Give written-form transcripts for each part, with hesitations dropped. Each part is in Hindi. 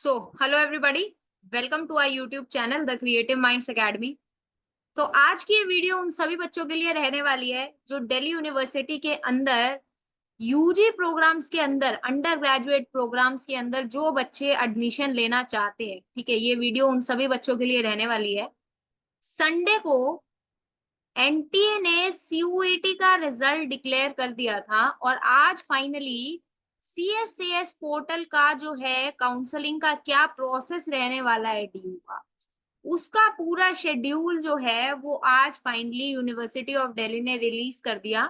Hello everybody, welcome to our YouTube channel the creative minds academy. तो आज की ये वीडियो उन सभी बच्चों के लिए रहने वाली है जो दिल्ली यूनिवर्सिटी के अंदर यूजी प्रोग्राम्स के अंदर, अंडर ग्रेजुएट प्रोग्राम्स के अंदर जो बच्चे एडमिशन लेना चाहते हैं। ठीक है, ये वीडियो उन सभी बच्चों के लिए रहने वाली है। संडे को एनटीए ने सीयूईटी का रिजल्ट डिक्लेयर कर दिया था और आज फाइनली सीएससीएस पोर्टल का जो है काउंसलिंग का क्या प्रोसेस रहने वाला है डीयू का, उसका पूरा शेड्यूल जो है वो आज फाइनली यूनिवर्सिटी ऑफ दिल्ली ने रिलीज कर दिया।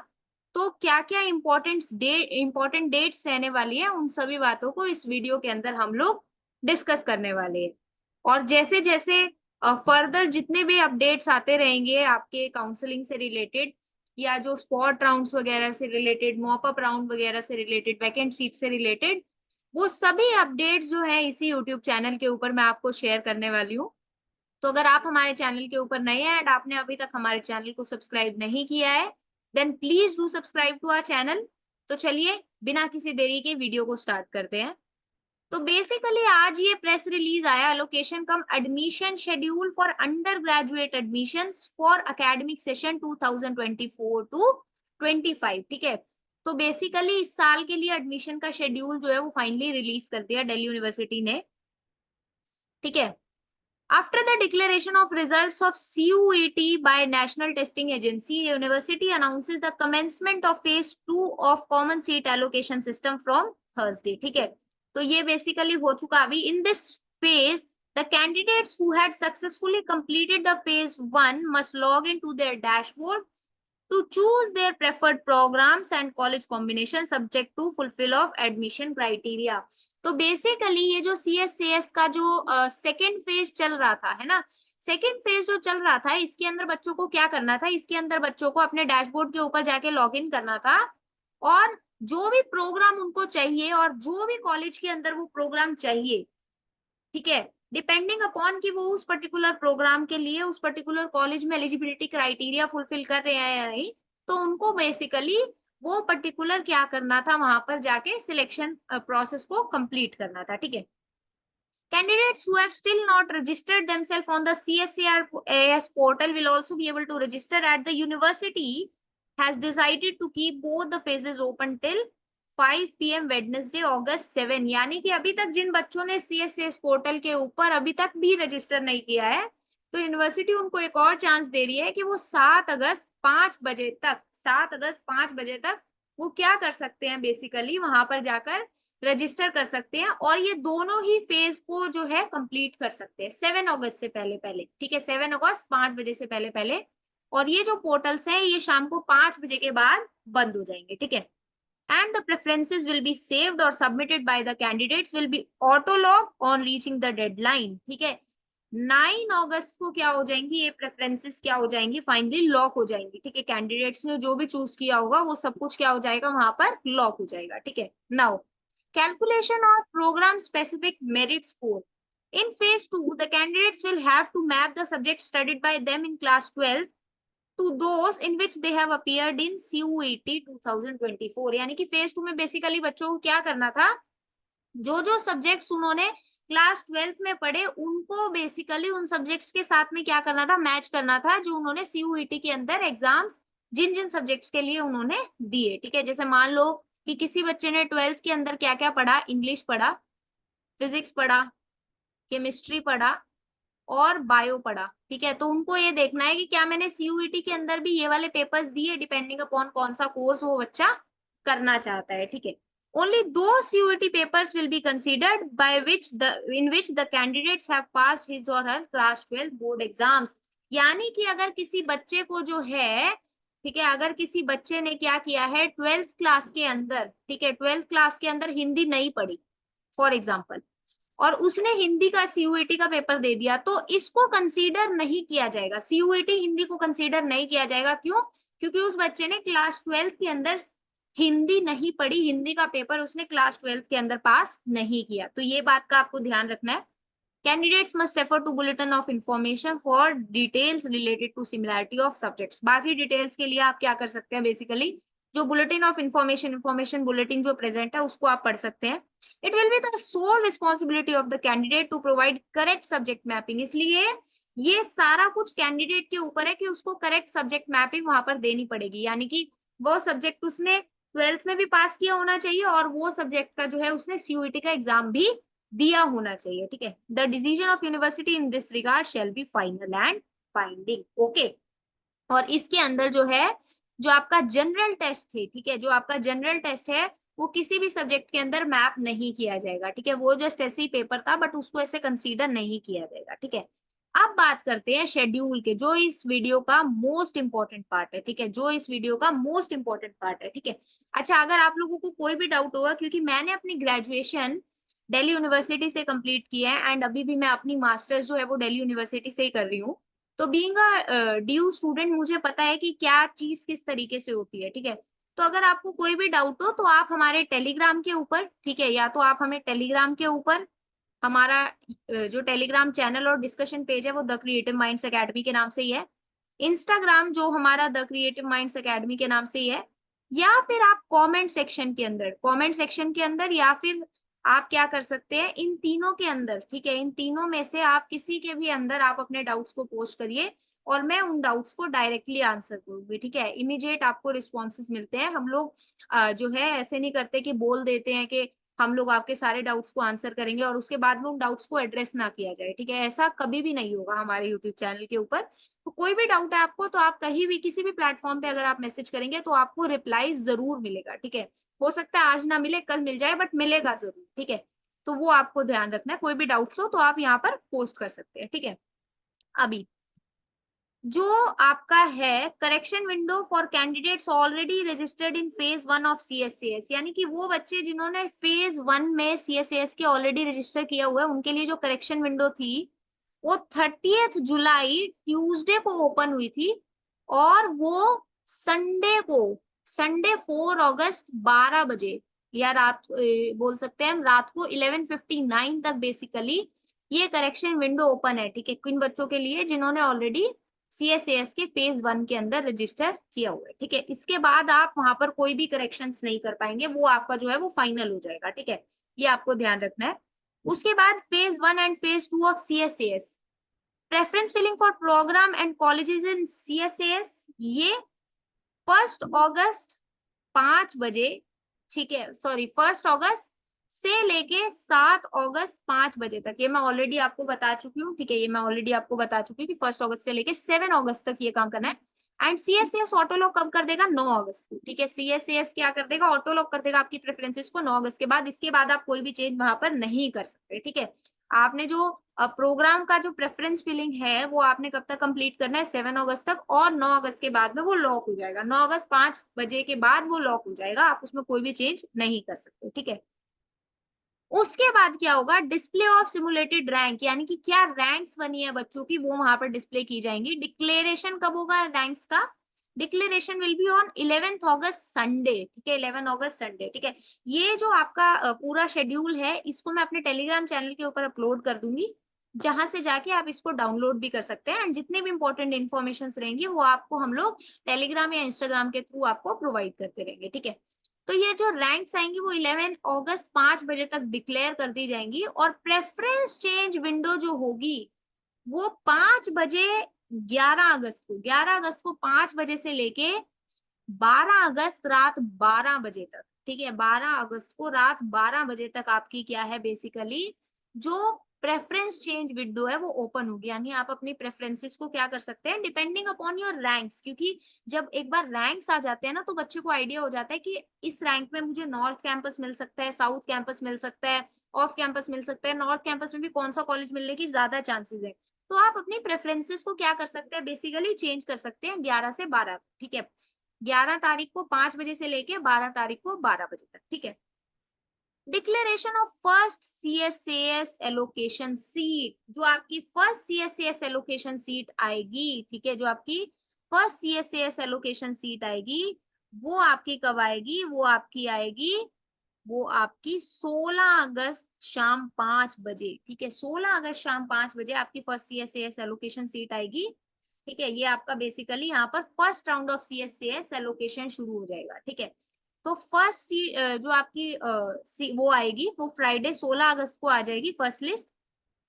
तो क्या क्या इंपॉर्टेंट डेट्स रहने वाली है, उन सभी बातों को इस वीडियो के अंदर हम लोग डिस्कस करने वाले हैं। और जैसे जैसे फर्दर जितने भी अपडेट्स आते रहेंगे आपके काउंसलिंग से रिलेटेड या जो स्पॉट राउंड्स वगैरह से रिलेटेड, मॉपअप राउंड वगैरह से रिलेटेड, वैकेंट सीट से रिलेटेड, वो सभी अपडेट्स जो है इसी यूट्यूब चैनल के ऊपर मैं आपको शेयर करने वाली हूँ। तो अगर आप हमारे चैनल के ऊपर नए हैं एंड आपने अभी तक हमारे चैनल को सब्सक्राइब नहीं किया है, then please do subscribe to our channel. तो चलिए बिना किसी देरी के वीडियो को स्टार्ट करते हैं। तो बेसिकली आज ये प्रेस रिलीज आया, allocation cum admission schedule for under graduate admissions for academic session 2024 to 25। ठीक है, तो बेसिकली इस साल के लिए एडमिशन का शेड्यूल जो है वो फाइनली रिलीज कर दिया दिल्ली यूनिवर्सिटी ने। ठीक है, after the declaration of results of CUET by National Testing Agency, university announces the commencement of phase 2 of common seat allocation system from Thursday। ठीक है, तो ये बेसिकली हो चुका अभी। In this phase, the candidates who had successfully completed the phase 1 must log into their dashboard to choose their preferred programs and college combination subject to fulfill of admission criteria। तो बेसिकली ये जो सीएससीएस का जो सेकेंड फेज चल रहा था, है ना, सेकेंड फेज जो चल रहा था इसके अंदर बच्चों को क्या करना था, इसके अंदर बच्चों को अपने डैशबोर्ड के ऊपर जाके लॉग इन करना था और जो भी प्रोग्राम उनको चाहिए और जो भी कॉलेज के अंदर वो प्रोग्राम चाहिए, ठीक है, डिपेंडिंग अपॉन कि वो उस पर्टिकुलर प्रोग्राम के लिए उस पर्टिकुलर कॉलेज में एलिजिबिलिटी क्राइटेरिया फुलफिल कर रहे हैं या नहीं, तो उनको बेसिकली वो पर्टिकुलर क्या करना था, वहां पर जाके सिलेक्शन प्रोसेस को कंप्लीट करना था। ठीक है, candidates who have still not registered themselves on the CSCRAS portal will also be able to register at the university has decided to keep both the phases open till 5 PM Wednesday August 7। यानी कि अभी तक जिन बच्चों ने CSCS पोर्टल के ऊपर अभी तक भी रजिस्टर नहीं किया है, तो यूनिवर्सिटी उनको एक और चांस दे रही है कि वो 7 अगस्त 5 बजे तक वो क्या कर सकते हैं, बेसिकली वहां पर जाकर रजिस्टर कर सकते हैं और ये दोनों ही फेज को जो है कंप्लीट कर सकते हैं 7 अगस्त से पहले पहले। ठीक है, 7 अगस्त 5 बजे से पहले पहले। और ये जो पोर्टल्स हैं ये शाम को 5 बजे के बाद बंद हो जाएंगे। ठीक है, and the preferences will be saved or submitted by the candidates will be auto log on reaching the deadline। ठीक है, 9 अगस्त को क्या हो जाएंगी, ये प्रेफरेंसेस क्या हो जाएंगी, फाइनली लॉक हो जाएंगी। ठीक है, कैंडिडेट्स ने जो भी चूज किया होगा वो सब कुछ क्या हो जाएगा, वहां पर लॉक हो जाएगा। ठीक है, now calculation of program specific merit score in phase 2, the candidates will have to map the subject studied by them in class 12 to those in which they have appeared in CUET 2024। यानी कि फेज 2 में बेसिकली बच्चों को क्या करना था, जो जो सब्जेक्ट्स उन्होंने क्लास 12th में पढ़े उनको बेसिकली उन सब्जेक्ट्स के साथ में क्या करना था, मैच करना था जो उन्होंने सीयूईटी के अंदर एग्जाम्स जिन जिन सब्जेक्ट्स के लिए उन्होंने दिए। ठीक है, जैसे मान लो कि किसी बच्चे ने 12th के अंदर क्या क्या पढ़ा, इंग्लिश पढ़ा, फिजिक्स पढ़ा, केमिस्ट्री पढ़ा और बायो पढ़ा। ठीक है, तो उनको ये देखना है कि क्या मैंने सीयूईटी के अंदर भी ये वाले पेपर्स दिए, डिपेंडिंग अपॉन कौन सा कोर्स वो बच्चा करना चाहता है। ठीक है, only those CUET papers will be considered by which in which the candidates have passed his or her class 12 board exams। यानी कि अगर किसी बच्चे को जो है, ठीक है, अगर किसी बच्चे ने क्या किया है 12th क्लास के अंदर, ठीक है, 12th क्लास के अंदर हिंदी नहीं पढ़ी फॉर एग्जाम्पल, और उसने हिंदी का सीयूईटी का पेपर दे दिया, तो इसको कंसीडर नहीं किया जाएगा, सीयूईटी हिंदी को कंसीडर नहीं किया जाएगा। क्यों? क्योंकि उस बच्चे ने क्लास 12th के अंदर हिंदी नहीं पढ़ी, हिंदी का पेपर उसने क्लास 12th के अंदर पास नहीं किया। तो ये बात का आपको ध्यान रखना है। Candidates must refer to bulletin of information for details related to similarity of subjects. बाकी डिटेल्स के लिए आप क्या कर सकते हैं, बेसिकली जो बुलेटिन ऑफ इंफॉर्मेशन बुलेटिन जो प्रेजेंट है उसको आप पढ़ सकते हैं। It will be the sole responsibility of the candidate to provide correct subject mapping, इसलिए ये सारा कुछ कैंडिडेट के ऊपर है कि उसको करेक्ट सब्जेक्ट मैपिंग वहां पर देनी पड़ेगी, यानी कि वो सब्जेक्ट उसने 12th में भी पास किया होना चाहिए और वो सब्जेक्ट का जो है उसने सीयूईटी का एग्जाम भी दिया होना चाहिए, ठीक है। The decision of university in this regard shall be final and binding, okay. और इसके अंदर जो है, जो आपका जनरल टेस्ट है, ठीक है, जो आपका जनरल टेस्ट है वो किसी भी सब्जेक्ट के अंदर मैप नहीं किया जाएगा, ठीक है। वो जस्ट ऐसे ही पेपर था, बट उसको ऐसे कंसीडर नहीं किया जाएगा, ठीक है। अब बात करते हैं शेड्यूल के, जो इस वीडियो का मोस्ट इंपॉर्टेंट पार्ट है, ठीक है, जो इस वीडियो का मोस्ट इंपॉर्टेंट पार्ट है, ठीक है। अच्छा, अगर आप लोगों को कोई भी डाउट होगा, क्योंकि मैंने अपनी ग्रेजुएशन दिल्ली यूनिवर्सिटी से कंप्लीट की है एंड अभी भी मैं अपनी मास्टर्स जो है वो दिल्ली यूनिवर्सिटी से ही कर रही हूँ, तो बीइंग अ ड्यू स्टूडेंट मुझे पता है कि क्या चीज किस तरीके से होती है, ठीक है। तो अगर आपको कोई भी डाउट हो तो आप हमारे टेलीग्राम के ऊपर, ठीक है, या तो आप हमें टेलीग्राम के ऊपर, हमारा जो टेलीग्राम चैनल और डिस्कशन पेज है वो द क्रिएटिव माइंड्स एकेडमी के नाम से ही है। इंस्टाग्राम जो हमारा द क्रिएटिव माइंड्स एकेडमी के नाम से ही है, या फिर आप कमेंट सेक्शन के अंदर या फिर आप क्या कर सकते हैं, इन तीनों के अंदर, ठीक है, इन तीनों में से आप किसी के भी अंदर आप अपने डाउट्स को पोस्ट करिए और मैं उन डाउट्स को डायरेक्टली आंसर करूंगी, ठीक है। इमीडिएट आपको रिस्पॉन्सेज मिलते हैं। हम लोग जो है ऐसे नहीं करते कि बोल देते हैं कि हम लोग आपके सारे डाउट्स को आंसर करेंगे और उसके बाद में उन डाउट्स को एड्रेस ना किया जाए, ठीक है। ऐसा कभी भी नहीं होगा हमारे यूट्यूब चैनल के ऊपर। तो कोई भी डाउट है आपको तो आप कहीं भी किसी भी प्लेटफॉर्म पे अगर आप मैसेज करेंगे तो आपको रिप्लाई जरूर मिलेगा, ठीक है। हो सकता है आज ना मिले, कल मिल जाए, बट मिलेगा जरूर, ठीक है। तो वो आपको ध्यान रखना है। कोई भी डाउट्स हो तो आप यहाँ पर पोस्ट कर सकते हैं, ठीक है। अभी जो आपका है correction window for candidates already registered in phase 1 of CSAS, यानी कि वो बच्चे जिन्होंने फेज 1 में CSAS के ऑलरेडी रजिस्टर किया हुआ है उनके लिए जो करेक्शन विंडो थी वो 30th जुलाई ट्यूसडे को ओपन हुई थी और वो संडे को, संडे 4 अगस्त 12 बजे या रात बोल सकते हैं हम रात को 11:59 तक बेसिकली ये करेक्शन विंडो ओपन है, ठीक है, किन बच्चों के लिए जिन्होंने ऑलरेडी CSAS के फेज 1 के अंदर रजिस्टर किया हुआ है, ठीक है। इसके बाद आप वहां पर कोई भी करेक्शंस नहीं कर पाएंगे, वो आपका जो है वो फाइनल हो जाएगा, ठीक है। ये आपको ध्यान रखना है। उसके बाद phase 1 and phase 2 of CSAS, preference filling for program and colleges in CSAS, ये 1 अगस्त 5 बजे, ठीक है, सॉरी 1 अगस्त से लेके 7 अगस्त 5 बजे तक, ये मैं ऑलरेडी आपको बता चुकी हूँ, ठीक है, ये मैं ऑलरेडी आपको बता चुकी हूँ कि 1 अगस्त से लेके 7 अगस्त तक ये काम करना है। एंड CSAS ऑटो लॉक कब कर देगा, 9 अगस्त को, ठीक है। CSAS क्या कर देगा, ऑटो लॉक कर देगा आपकी प्रेफरेंसेस को 9 अगस्त के बाद। इसके बाद आप कोई भी चेंज वहां पर नहीं कर सकते, ठीक है। आपने जो प्रोग्राम का जो प्रेफरेंस फिलिंग है वो आपने कब तक कंप्लीट करना है, 7 अगस्त तक, और 9 अगस्त के बाद में वो लॉक हो जाएगा। 9 अगस्त 5 बजे के बाद वो लॉक हो जाएगा, आप उसमें कोई भी चेंज नहीं कर सकते, ठीक है। उसके बाद क्या होगा, डिस्प्ले ऑफ सिमुलेटेड रैंक, यानी कि क्या रैंक्स बनी है बच्चों की वो वहां पर डिस्प्ले की जाएंगी। डिक्लेरेशन कब होगा रैंक्स का, declaration will be on 11 August Sunday, ठीक है, 11 अगस्त संडे, ठीक है। ये जो आपका पूरा शेड्यूल है इसको मैं अपने टेलीग्राम चैनल के ऊपर अपलोड कर दूंगी, जहां से जाके आप इसको डाउनलोड भी कर सकते हैं एंड जितने भी इंपॉर्टेंट इन्फॉर्मेशन रहेंगी वो आपको हम लोग टेलीग्राम या इंस्टाग्राम के थ्रू आपको प्रोवाइड करते रहेंगे, ठीक है। तो ये जो रैंक्स आएंगी वो 11 अगस्त 5 बजे तक डिक्लेयर कर दी जाएंगी और प्रेफरेंस चेंज विंडो जो होगी वो 5 बजे, 11 अगस्त को 5 बजे से लेके 12 अगस्त रात 12 बजे तक, ठीक है, 12 अगस्त को रात 12 बजे तक आपकी क्या है बेसिकली जो प्रेफरेंस चेंज विंडो है वो ओपन होगी। यानी आप अपनी प्रेफरेंसेस को क्या कर सकते हैं डिपेंडिंग अपॉन योर रैंक्स, क्योंकि जब एक बार रैंक्स आ जाते हैं ना तो बच्चे को आइडिया हो जाता है कि इस रैंक में मुझे नॉर्थ कैंपस मिल सकता है, साउथ कैंपस मिल सकता है, ऑफ कैंपस मिल सकता है, नॉर्थ कैंपस में भी कौन सा कॉलेज मिलने की ज्यादा चांसेस है। तो आप अपनी प्रेफरेंसेस को क्या कर सकते हैं बेसिकली चेंज कर सकते हैं 11 से 12, ठीक है। 11 तारीख को 5 बजे से लेके 12 तारीख को 12 बजे तक, ठीक है। Declaration of first CSAS allocation seat, जो आपकी फर्स्ट CSAS एलोकेशन सीट आएगी, ठीक है, जो आपकी फर्स्ट CSAS एलोकेशन सीट आएगी वो आपकी कब आएगी, वो आपकी 16 अगस्त शाम 5 बजे, ठीक है, 16 अगस्त शाम 5 बजे आपकी फर्स्ट CSAS एलोकेशन सीट आएगी। ठीक है, ये आपका बेसिकली यहाँ पर first round of CSCS allocation शुरू हो जाएगा। ठीक है, तो फर्स्ट जो आपकी वो आएगी वो फ्राइडे 16 अगस्त को आ जाएगी फर्स्ट लिस्ट।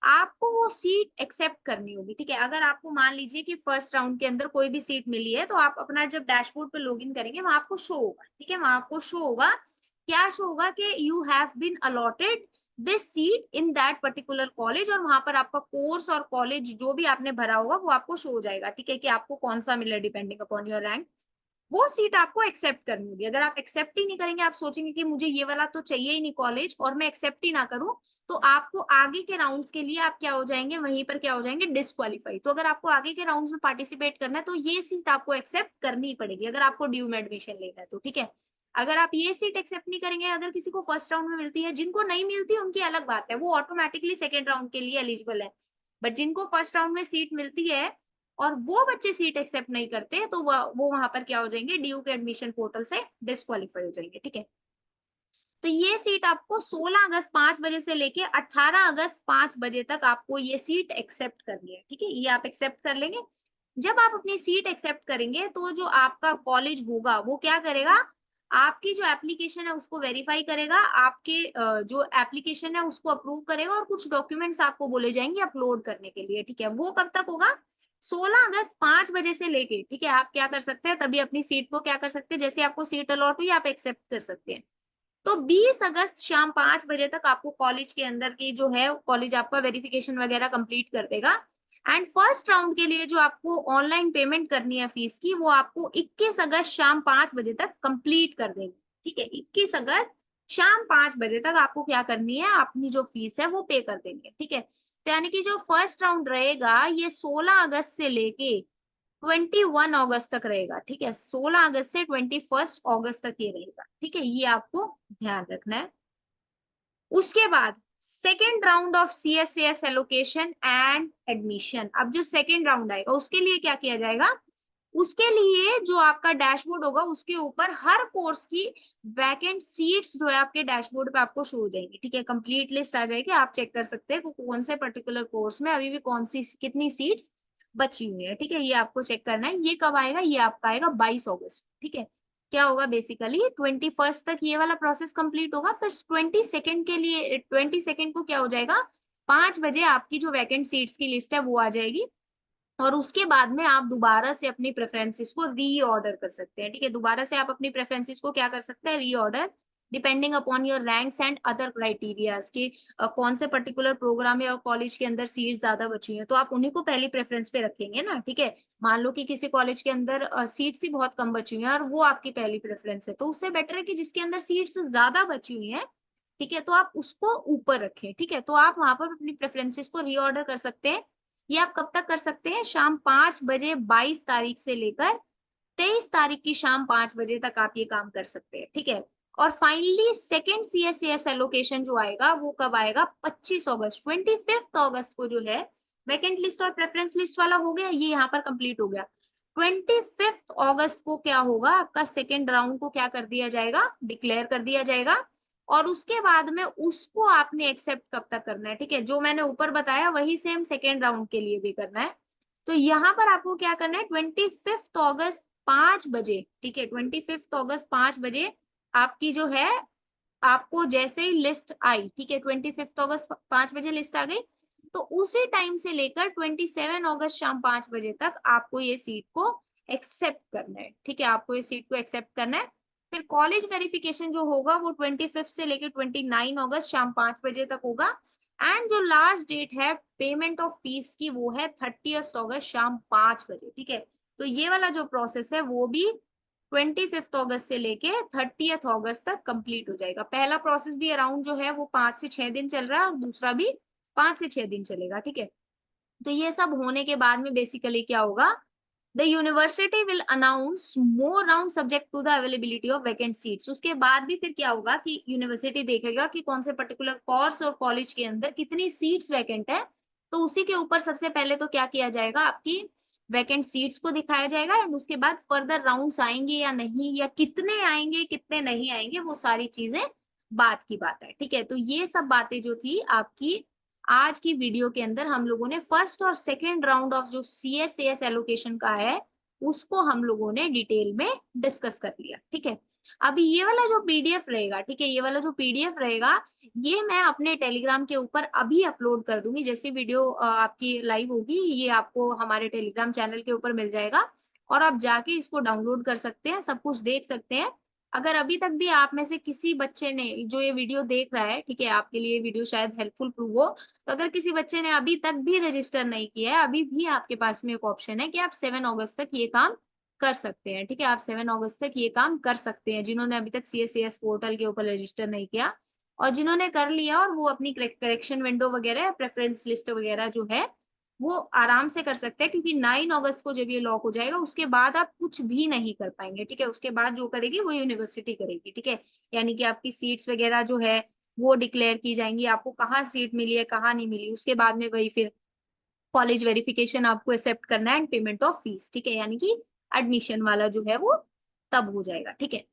आपको वो सीट एक्सेप्ट करनी होगी। ठीक है, अगर आपको मान लीजिए कि फर्स्ट राउंड के अंदर कोई भी सीट मिली है तो आप अपना जब डैशबोर्ड पे लॉगिन करेंगे वहां आपको शो होगा। ठीक है, वहां आपको शो होगा, क्या शो होगा कि you have been allotted this seat in that particular college, और वहां पर आपका कोर्स और कॉलेज जो भी आपने भरा होगा वो आपको शो हो जाएगा। ठीक है, कि आपको कौन सा मिला डिपेंडिंग अपॉन योर रैंक, वो सीट आपको एक्सेप्ट करनी होगी। अगर आप एक्सेप्ट ही नहीं करेंगे, आप सोचेंगे कि मुझे ये वाला तो चाहिए ही नहीं कॉलेज और मैं एक्सेप्ट ही ना करूं, तो आपको आगे के राउंड्स के लिए आप क्या हो जाएंगे, वहीं पर क्या हो जाएंगे, डिस्क्वालीफाई। तो अगर आपको आगे के राउंड्स में पार्टिसिपेट करना है तो ये सीट आपको एक्सेप्ट करनी पड़ेगी अगर आपको ड्यू में एडमिशन लेना है तो। ठीक है, अगर आप ये सीट एक्सेप्ट नहीं करेंगे, अगर किसी को फर्स्ट राउंड में मिलती है, जिनको नहीं मिलती उनकी अलग बात है, वो ऑटोमेटिकली सेकेंड राउंड के लिए एलिजिबल है। बट जिनको फर्स्ट राउंड में सीट मिलती है और वो बच्चे सीट एक्सेप्ट नहीं करते तो वो वहां पर क्या हो जाएंगे, ड्यू के एडमिशन पोर्टल से डिस्क्वालीफाई हो जाएंगे। ठीक है, तो ये सीट आपको 16 अगस्त 5 बजे से लेके 18 अगस्त 5 बजे तक आपको ये सीट एक्सेप्ट करनी है। ठीक है, ये आप एक्सेप्ट कर लेंगे। जब आप अपनी सीट एक्सेप्ट करेंगे तो जो आपका कॉलेज होगा वो क्या करेगा, आपकी जो एप्लीकेशन है उसको वेरीफाई करेगा, आपके जो एप्लीकेशन है उसको अप्रूव करेगा और कुछ डॉक्यूमेंट्स आपको बोले जाएंगे अपलोड करने के लिए। ठीक है, वो कब तक होगा, 16 अगस्त 5 बजे से लेके। ठीक है, आप क्या कर सकते हैं, तभी अपनी सीट को क्या कर सकते हैं, जैसे आपको सीट अलॉट हुई आप एक्सेप्ट कर सकते हैं। तो 20 अगस्त शाम 5 बजे तक आपको कॉलेज के अंदर की जो है, कॉलेज आपका वेरिफिकेशन वगैरह कंप्लीट कर देगा। एंड फर्स्ट राउंड के लिए जो आपको ऑनलाइन पेमेंट करनी है फीस की, वो आपको 21 अगस्त शाम 5 बजे तक कंप्लीट कर देंगे। ठीक है, 21 अगस्त शाम 5 बजे तक आपको क्या करनी है, अपनी जो फीस है वो पे कर देंगे। ठीक है, तो यानी कि जो फर्स्ट राउंड रहेगा ये 16 अगस्त से लेके 21 अगस्त तक रहेगा। ठीक है, 16 अगस्त से 21 अगस्त तक ये रहेगा। ठीक है, ये आपको ध्यान रखना है। उसके बाद second round of CSCS allocation and admission. अब जो सेकेंड राउंड आएगा उसके लिए क्या किया जाएगा, उसके लिए जो आपका डैशबोर्ड होगा उसके ऊपर हर कोर्स की वैकेंट सीट्स जो है आपके डैशबोर्ड पे आपको शो हो जाएंगी। ठीक है, कंप्लीट लिस्ट आ जाएगी, आप चेक कर सकते हैं कौन से पर्टिकुलर कोर्स में अभी भी कौन सी कितनी सीट्स बची हुई है। ठीक है, ये आपको चेक करना है। ये कब आएगा, ये आपका आएगा 22 अगस्त। ठीक है, क्या होगा बेसिकली 21 तक ये वाला प्रोसेस कंप्लीट होगा, फिर 22 के लिए 22 को क्या हो जाएगा, 5 बजे आपकी जो वैकेंट सीट्स की लिस्ट है वो आ जाएगी। और उसके बाद में आप दोबारा से अपनी प्रेफरेंसेस को रीऑर्डर कर सकते हैं। ठीक है, दोबारा से आप अपनी प्रेफरेंसेस को क्या कर सकते हैं, reorder, depending upon your ranks and other criterias के कौन से पर्टिकुलर प्रोग्राम या कॉलेज के अंदर सीट ज्यादा बची हुई है तो आप उन्हीं को पहली प्रेफरेंस पे रखेंगे ना। ठीक है, मान लो कि किसी कॉलेज के अंदर सीट्स ही बहुत कम बची हुई है और वो आपकी पहली प्रेफरेंस है, तो उससे बेटर है कि जिसके अंदर सीट्स ज्यादा बची हुई है, ठीक है, तो आप उसको ऊपर रखें। ठीक है, तो आप वहां पर अपनी प्रेफरेंसेस को रीऑर्डर कर सकते हैं। ये आप कब तक कर सकते हैं, शाम 5 बजे 22 तारीख से लेकर 23 तारीख की शाम 5 बजे तक आप ये काम कर सकते हैं। ठीक है, और फाइनली सेकेंड CSCS एलोकेशन जो आएगा वो कब आएगा, 25 अगस्त, 25 अगस्त को जो है वैकेंट लिस्ट और प्रेफरेंस लिस्ट वाला हो गया, ये यहाँ पर कंप्लीट हो गया। 25 अगस्त को क्या होगा, आपका सेकेंड राउंड को क्या कर दिया जाएगा, डिक्लेयर कर दिया जाएगा। और उसके बाद में उसको आपने एक्सेप्ट कब तक करना है, ठीक है, जो मैंने ऊपर बताया वही सेम सेकेंड राउंड के लिए भी करना है। तो यहाँ पर आपको क्या करना है, 25 अगस्त 5 बजे, ठीक है, 25 अगस्त 5 बजे आपकी जो है, आपको जैसे ही लिस्ट आई, ठीक है, 25 अगस्त 5 बजे लिस्ट आ गई, तो उसी टाइम से लेकर 27 अगस्त शाम 5 बजे तक आपको ये सीट को एक्सेप्ट करना है। ठीक है, आपको ये सीट को एक्सेप्ट करना है। फिर कॉलेज वेरिफिकेशन जो होगा वो 25 से लेकर 29 अगस्त शाम 5 बजे तक होगा। एंड जो लास्ट डेट है पेमेंट ऑफ फीस की वो है 30 अगस्त शाम 5 बजे। ठीक है, तो ये वाला जो प्रोसेस है वो भी 25 अगस्त से लेके 30 अगस्त तक कंप्लीट हो जाएगा। पहला प्रोसेस भी अराउंड जो है वो 5 से 6 दिन चल रहा है और दूसरा भी 5 से 6 दिन चलेगा। ठीक है, तो ये सब होने के बाद में बेसिकली क्या होगा, the university will announce more round subject to the availability of vacant seats. उसके बाद भी फिर क्या होगा कि यूनिवर्सिटी देखेगा कि कौन से पर्टिकुलर कोर्स और कॉलेज के अंदर कितनी सीट्स वैकेंट है, तो उसी के ऊपर सबसे पहले तो क्या किया जाएगा, आपकी वैकेंट सीट्स को दिखाया जाएगा। एंड उसके बाद फर्दर राउंड्स आएंगे या नहीं, या कितने आएंगे कितने नहीं आएंगे, वो सारी चीजें बात की बात है। ठीक है, तो ये सब बातें जो थी आपकी आज की वीडियो के अंदर हम लोगों ने फर्स्ट और सेकेंड राउंड ऑफ जो CSAS एलोकेशन का है उसको हम लोगों ने डिटेल में डिस्कस कर लिया। ठीक है, अभी ये वाला जो पीडीएफ रहेगा, ठीक है, ये वाला जो पीडीएफ रहेगा ये मैं अपने टेलीग्राम के ऊपर अभी अपलोड कर दूंगी। जैसी वीडियो आपकी लाइव होगी ये आपको हमारे टेलीग्राम चैनल के ऊपर मिल जाएगा और आप जाके इसको डाउनलोड कर सकते हैं, सब कुछ देख सकते हैं। अगर अभी तक भी आप में से किसी बच्चे ने जो ये वीडियो देख रहा है, ठीक है, आपके लिए वीडियो शायद हेल्पफुल प्रूव हो, तो अगर किसी बच्चे ने अभी तक भी रजिस्टर नहीं किया है, अभी भी आपके पास में एक ऑप्शन है कि आप 7 अगस्त तक ये काम कर सकते हैं। ठीक है, आप 7 अगस्त तक ये काम कर सकते हैं जिन्होंने अभी तक CSAS पोर्टल के ऊपर रजिस्टर नहीं किया, और जिन्होंने कर लिया और वो अपनी करेक्शन विंडो वगैरह, प्रेफरेंस लिस्ट वगैरह जो है वो आराम से कर सकते हैं, क्योंकि 9 अगस्त को जब ये लॉक हो जाएगा उसके बाद आप कुछ भी नहीं कर पाएंगे। ठीक है, उसके बाद जो करेगी वो यूनिवर्सिटी करेगी। ठीक है, यानी कि आपकी सीट्स वगैरह जो है वो डिक्लेयर की जाएंगी, आपको कहाँ सीट मिली है कहाँ नहीं मिली, उसके बाद में वही फिर कॉलेज वेरिफिकेशन आपको एक्सेप्ट करना है एंड पेमेंट ऑफ फीस। ठीक है, यानी कि एडमिशन वाला जो है वो तब हो जाएगा। ठीक है,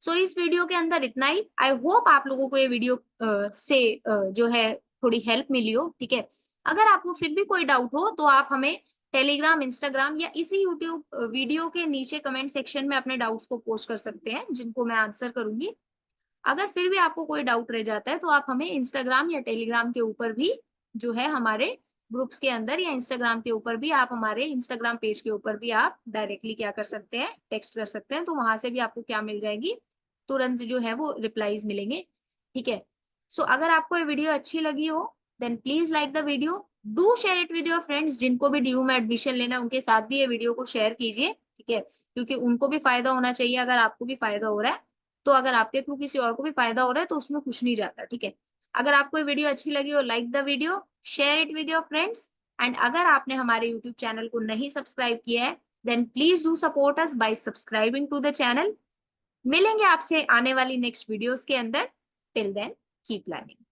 सो इस वीडियो के अंदर इतना ही। आई होप आप लोगों को ये वीडियो से जो है थोड़ी हेल्प मिली हो। ठीक है, अगर आपको फिर भी कोई डाउट हो तो आप हमें टेलीग्राम, इंस्टाग्राम या इसी यूट्यूब वीडियो के नीचे कमेंट सेक्शन में अपने डाउट्स को पोस्ट कर सकते हैं, जिनको मैं आंसर करूंगी। अगर फिर भी आपको कोई डाउट रह जाता है तो आप हमें इंस्टाग्राम या टेलीग्राम के ऊपर भी जो है हमारे ग्रुप्स के अंदर, या इंस्टाग्राम के ऊपर भी आप हमारे इंस्टाग्राम पेज के ऊपर भी आप डायरेक्टली क्या कर सकते हैं, टेक्स्ट कर सकते हैं, तो वहां से भी आपको क्या मिल जाएगी, तुरंत जो है वो रिप्लाईज मिलेंगे। ठीक है, सो अगर आपको ये वीडियो अच्छी लगी हो then please like the video, do share it with your friends, जिनको भी DU में एडमिशन लेना है उनके साथ भी ये वीडियो को शेयर कीजिए। ठीक है, क्योंकि उनको भी फायदा होना चाहिए, अगर आपको भी फायदा हो रहा है तो अगर आपके थ्रू किसी और को भी फायदा हो रहा है तो उसमें कुछ नहीं जाता। ठीक है, अगर आपको ये वीडियो अच्छी लगी हो, like the video, share it with your friends, and अगर आपने हमारे यूट्यूब चैनल को नहीं सब्सक्राइब किया है then please do support us by subscribing to the channel. मिलेंगे आपसे आने वाली नेक्स्ट वीडियोस के अंदर। Till then keep learning.